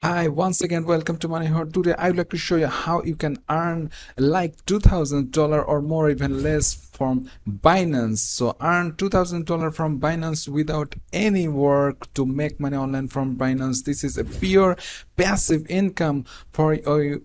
Hi, once again, welcome to Money Hot. Today, I would like to show you how you can earn like $2,000 or more, even less, from Binance. So, earn $2,000 from Binance without any work to make money online from Binance. This is a pure passive income for you.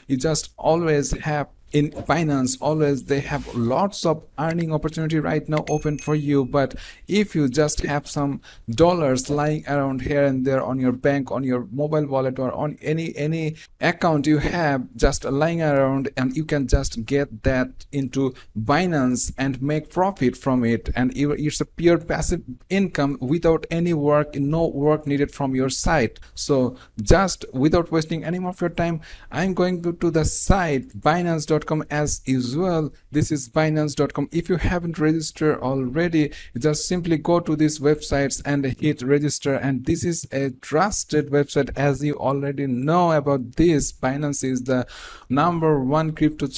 You just always have in Binance, always they have lots of earning opportunity right now open for you. But if you just have some dollars lying around here and there on your bank, on your mobile wallet, or on any account you have just lying around, and you can just get that into Binance and make profit from it, and it's a pure passive income without any work, no work needed from your side. So just without wasting any more of your time, I'm going to the site Binance.com. As usual, this is Binance.com. If you haven't registered already, you just simply go to these websites and hit register, and this is a trusted website. As you already know about this, Binance is the #1 crypto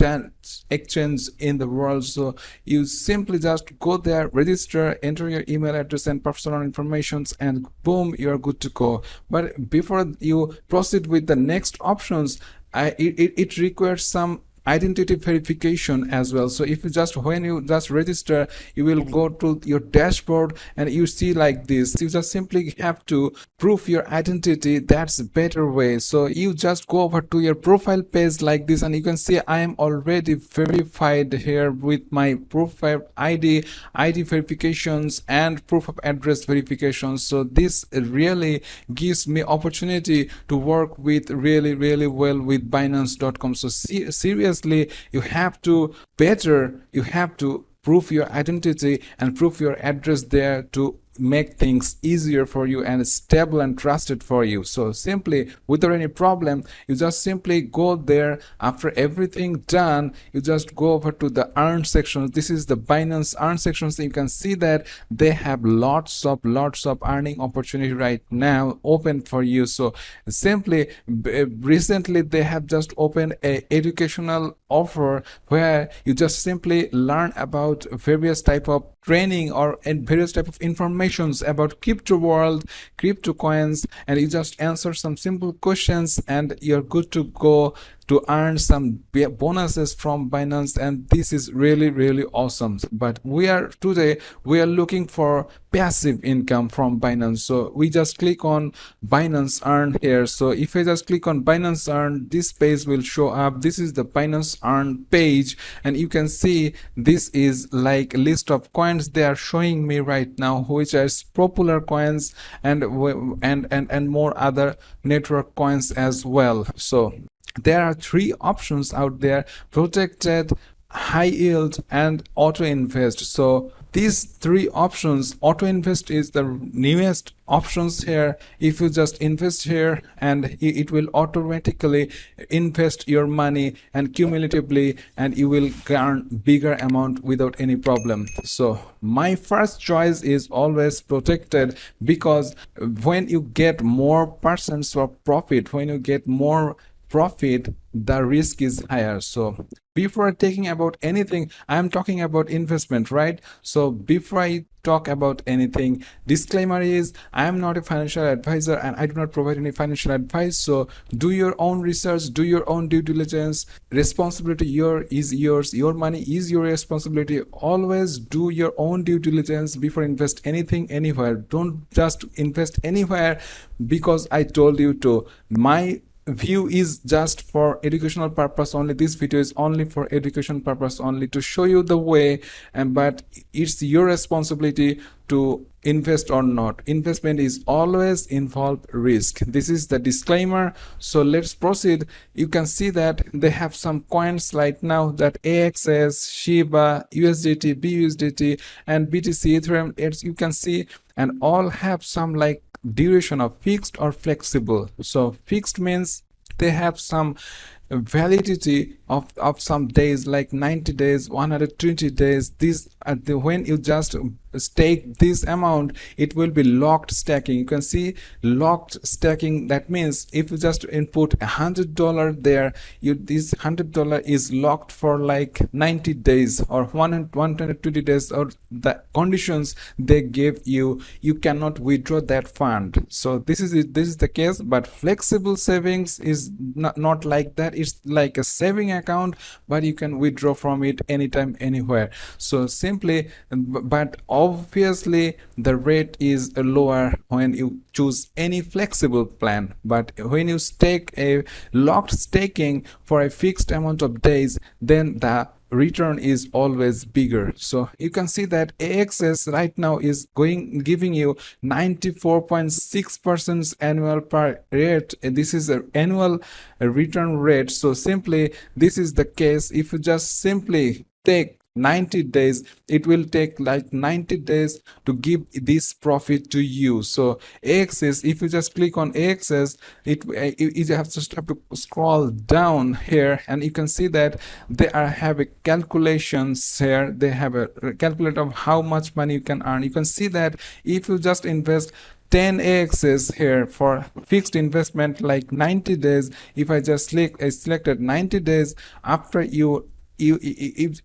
exchange in the world. So you simply just go there, register, enter your email address and personal information, and boom, you're good to go. But before you proceed with the next options, it requires some identity verification as well. So if you just, when you just register, you will go to your dashboard and you see like this. You just simply have to prove your identity. That's a better way. So you just go over to your profile page like this, and you can see I am already verified here with my profile ID verifications and proof of address verifications. So this really gives me opportunity to work with really well with Binance.com. So seriously, you have to prove your identity and prove your address there to make things easier for you and stable and trusted for you. So simply, without any problem, you just simply go there. After everything done, you just go over to the earn section. This is the Binance earn section. So you can see that they have lots of earning opportunity right now open for you. So simply, recently they have just opened a educational offer where you just simply learn about various type of training or various type of informations about crypto world, crypto coins, and you just answer some simple questions and you're good to go to earn some bonuses from Binance. And this is really awesome. But today we are looking for passive income from Binance. So we just click on Binance Earn here. So if I just click on Binance Earn, this page will show up. This is the Binance Earn page, and you can see this is like a list of coins they are showing me right now, which are popular coins and more other network coins as well. So there are three options out there: protected, high yield, and auto invest. So these three options, auto invest is the newest options here. If you just invest here, and it will automatically invest your money and cumulatively, and you will earn bigger amount without any problem. So my first choice is always protected, because when you get more percents of profit, when you get more profit, the risk is higher. So before taking about anything, I am talking about investment, right? So before I talk about anything, disclaimer is I am not a financial advisor and I do not provide any financial advice. So do your own research, do your own due diligence. Responsibility is yours. Your money is your responsibility. Always do your own due diligence before invest anything anywhere. Don't just invest anywhere because I told you to. My view is just for educational purpose only. This video is only for education purpose only, to show you the way, but it's your responsibility to invest or not. Investment is always involved risk. This is the disclaimer. So let's proceed. You can see that they have some coins right now, that AXS, Shiba, USDT, BUSDT, and BTC, Ethereum, as you can see, and all have some like duration of fixed or flexible. So fixed means they have some validity of some days, like 90 days, 120 days. These are when you just stake this amount, it will be locked staking. You can see locked staking. That means if you just input $100 there, this $100 is locked for like 90 days or 120 days, or the conditions they give you. You cannot withdraw that fund. So this is it. This is the case. But flexible savings is not like that. It's like a saving account, but you can withdraw from it anytime, anywhere. So simply, but obviously the rate is lower when you choose any flexible plan. But when you stake a locked staking for a fixed amount of days, then the return is always bigger. So you can see that AXS right now is giving you 94.6% annual per rate. This is an annual return rate. So simply, this is the case. If you just simply take 90 days, it will take like 90 days to give this profit to you. So AXS, if you just click on AXS, you just have to scroll down here, and you can see that they have a calculations here. They have a calculator of how much money you can earn. You can see that if you just invest 10 AXS here for fixed investment like 90 days, if I just selected 90 days, after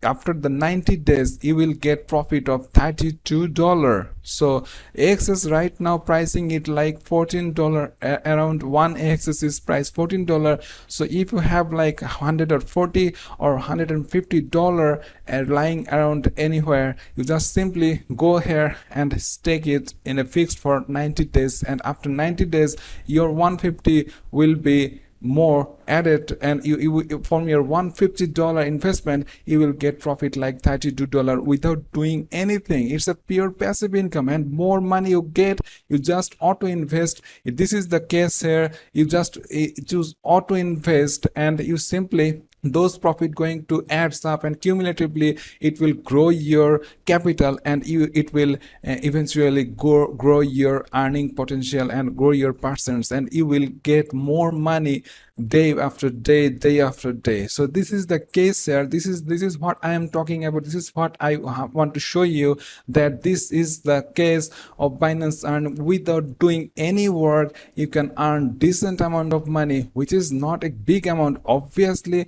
after the 90 days you will get profit of $32. So AXS right now pricing it like $14, around one AXS is priced $14. So if you have like $140 or $150 lying around anywhere, you just simply go here and stake it in a fixed for 90 days, and after 90 days your 150 will be more added, and you from your $150 investment you will get profit like $32 without doing anything. It's a pure passive income, and more money you get, you just auto invest. This is the case here. You just choose auto invest, and you simply, those profit going to adds up, and cumulatively it will grow your capital, and it will eventually grow your earning potential and grow your percents, and you will get more money day after day, day after day. So this is the case here. This is what I am talking about. This is what I want to show you, that this is the case of Binance Earn. Without doing any work, you can earn decent amount of money, which is not a big amount. Obviously,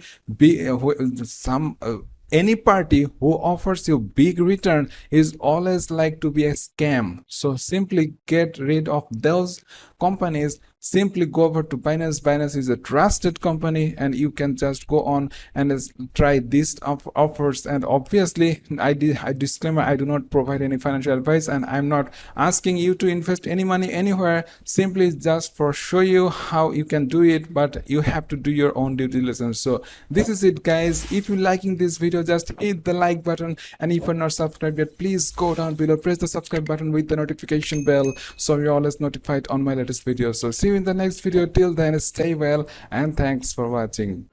any party who offers you big return is always like to be a scam. So simply get rid of those companies. Simply go over to Binance. Binance is a trusted company, and you can just go on and try these offers. And obviously, I disclaimer, I do not provide any financial advice, and I'm not asking you to invest any money anywhere. Simply just for show you how you can do it, but you have to do your own due diligence. So this is it, guys. If you're liking this video, just hit the like button, and if you're not subscribed yet, please go down below, press the subscribe button with the notification bell, so you're always notified on my latest videos. So see you in the next video. Till then, stay well, and thanks for watching.